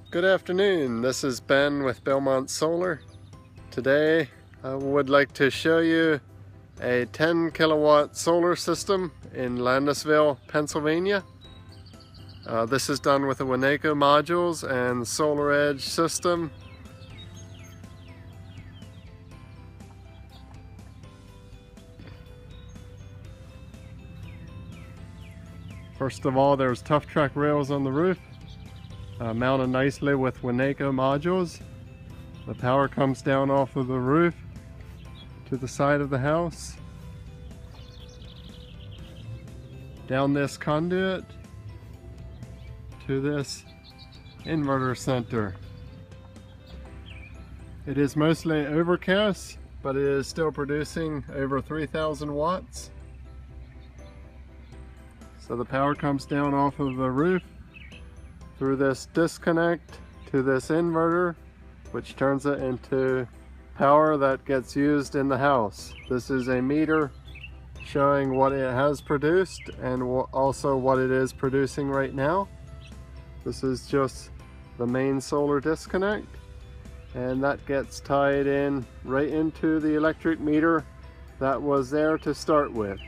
Good afternoon, this is Ben with Belmont Solar. Today I would like to show you a 10 kilowatt solar system in Landisville, Pennsylvania. This is done with the Winneco modules and SolarEdge system. First of all, there's Tough Track rails on the roof, mounted nicely with Winneco modules. The power comes down off of the roof to the side of the house, down this conduit to this inverter center. It is mostly overcast, but it is still producing over 3,000 watts. So the power comes down off of the roof through this disconnect to this inverter, which turns it into power that gets used in the house. This is a meter showing what it has produced and also what it is producing right now. This is just the main solar disconnect, and that gets tied in right into the electric meter that was there to start with.